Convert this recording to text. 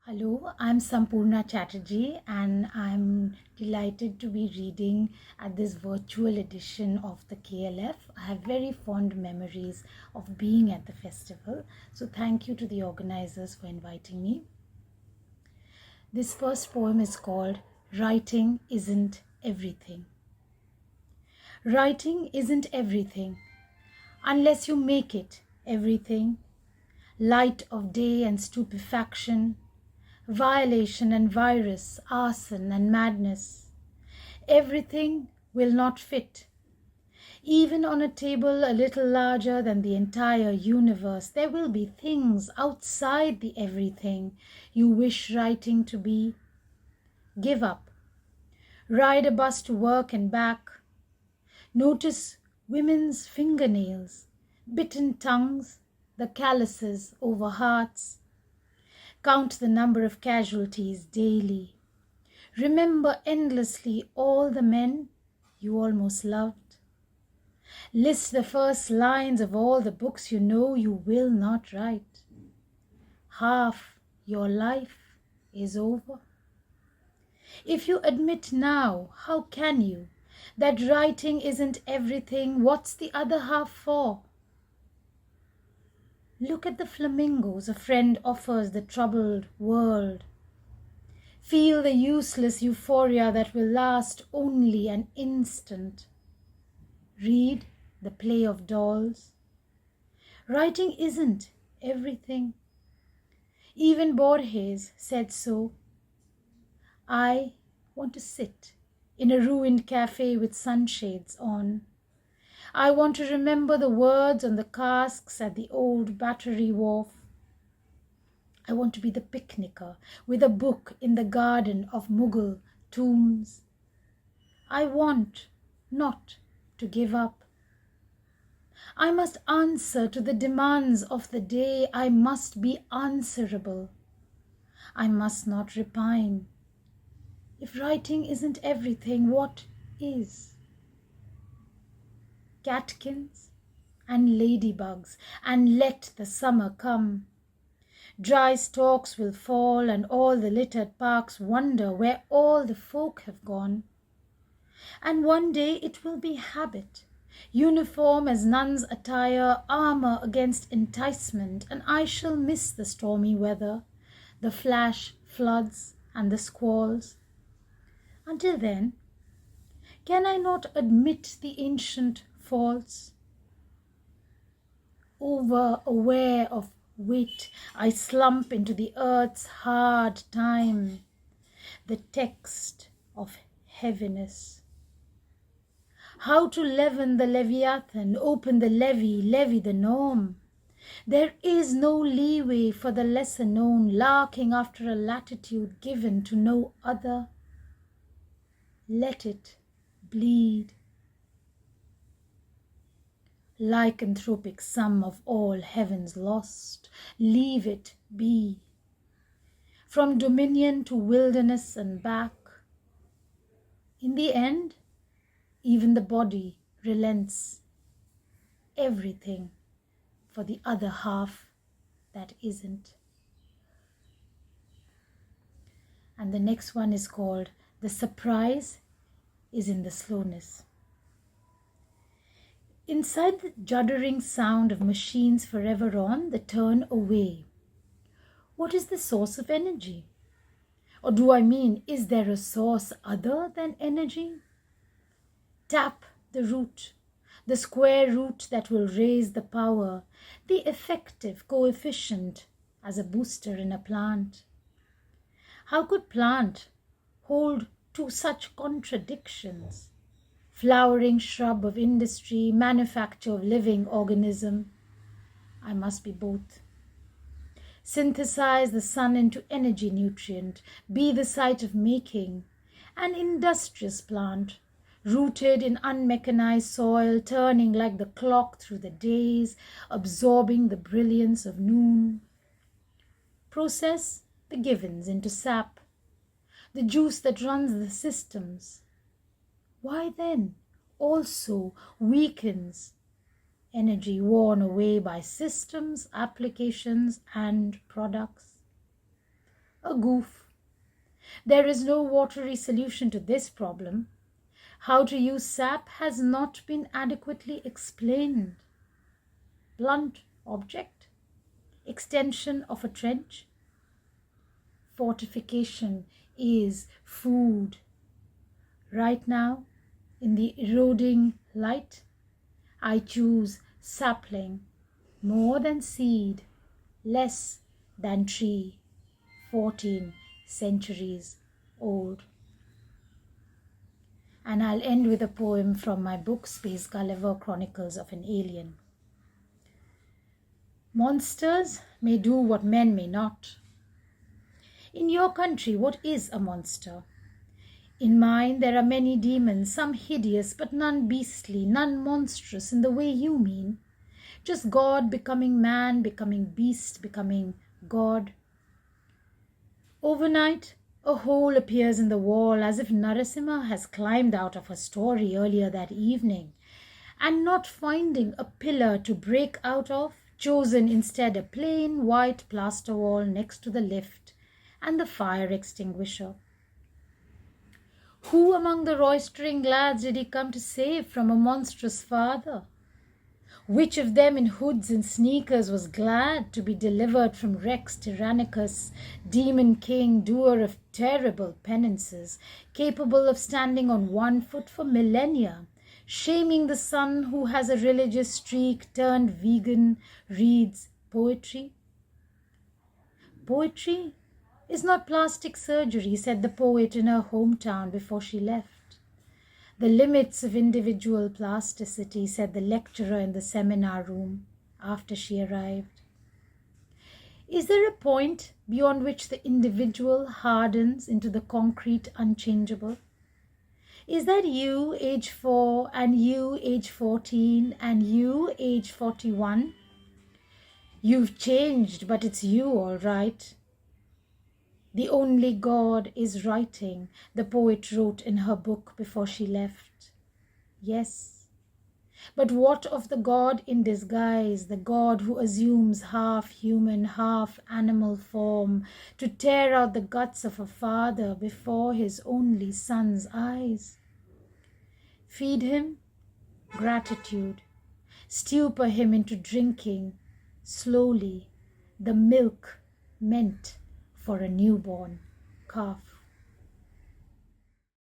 Hello, I'm Sampurna Chattarji, and I'm delighted to be reading at this virtual edition of the KLF. I have very fond memories of being at the festival, so thank you to the organizers for inviting me. This first poem is called Writing Isn't Everything. Writing isn't everything unless you make it everything. Light of day and stupefaction, violation and virus, arson and madness. Everything will not fit. Even on a table a little larger than the entire universe, there will be things outside the everything you wish writing to be. Give up. Ride a bus to work and back. Notice women's fingernails, bitten tongues, the calluses over hearts. Count the number of casualties daily. Remember endlessly all the men you almost loved. List the first lines of all the books you know you will not write. Half your life is over. If you admit now, how can you, that writing isn't everything? What's the other half for? Look at the flamingos a friend offers the troubled world. Feel the useless euphoria that will last only an instant. Read the play of dolls. Writing isn't everything. Even Borges said so. I want to sit in a ruined cafe with sunshades on. I want to remember the words on the casks at the old Battery Wharf. I want to be the picnicker with a book in the garden of Mughal tombs. I want not to give up. I must answer to the demands of the day. I must be answerable. I must not repine. If writing isn't everything, what is? Catkins and ladybugs, and let the summer come. Dry stalks will fall, and all the littered parks wonder where all the folk have gone. And one day it will be habit, uniform as nuns' attire, armor against enticement, and I shall miss the stormy weather, the flash floods and the squalls. Until then, can I not admit the ancient faults? Over aware of wit, I slump into the earth's hard time, the text of heaviness. How to leaven the Leviathan, open the levy the norm. There is no leeway for the lesser known, larking after a latitude given to no other. Let it bleed. Lycanthropic sum of all heavens lost, leave it be. From dominion to wilderness and back. In the end, even the body relents. Everything for the other half that isn't. And the next one is called The Surprise is in the Slowness. Inside the juddering sound of machines forever on, the turn away. What is the source of energy? Or do I mean, is there a source other than energy? Tap the root, the square root that will raise the power, the effective coefficient as a booster in a plant. How could plant hold two such contradictions? Flowering shrub of industry, manufacture of living organism. I must be both. Synthesize the sun into energy nutrient, be the site of making, an industrious plant, rooted in unmechanized soil, turning like the clock through the days, absorbing the brilliance of noon. Process the givens into sap, the juice that runs the systems. Why then also weakens energy worn away by systems, applications, and products? a goof. There is no watery solution to this problem. How to use sap has not been adequately explained. Blunt object, extension of a trench. Fortification is food. Right now, in the eroding light, I choose sapling, more than seed, less than tree, 14 centuries old. And I'll end with a poem from my book, Space Gulliver Chronicles of an Alien. Monsters may do what men may not. In your country, what is a monster? In mine, there are many demons, some hideous, but none beastly, none monstrous in the way you mean. Just God becoming man, becoming beast, becoming God. Overnight, a hole appears in the wall as if Narasimha has climbed out of a story earlier that evening, and not finding a pillar to break out of, chosen instead a plain white plaster wall next to the lift and the fire extinguisher. Who among the roistering lads did he come to save from a monstrous father? Which of them in hoods and sneakers was glad to be delivered from Rex Tyrannicus, demon king, doer of terrible penances, capable of standing on one foot for millennia, shaming the son who has a religious streak, turned vegan, reads poetry? Poetry is not plastic surgery, said the poet in her hometown before she left. The limits of individual plasticity, said the lecturer in the seminar room after she arrived. Is there a point beyond which the individual hardens into the concrete unchangeable? Is that you, age 4, and you, age 14, and you, age 41? You've changed, but it's you, all right. The only God is writing, the poet wrote in her book before she left. Yes, but what of the God in disguise, the God who assumes half human, half animal form to tear out the guts of a father before his only son's eyes? Feed him gratitude, stupor him into drinking, slowly, the milk meant for a newborn calf.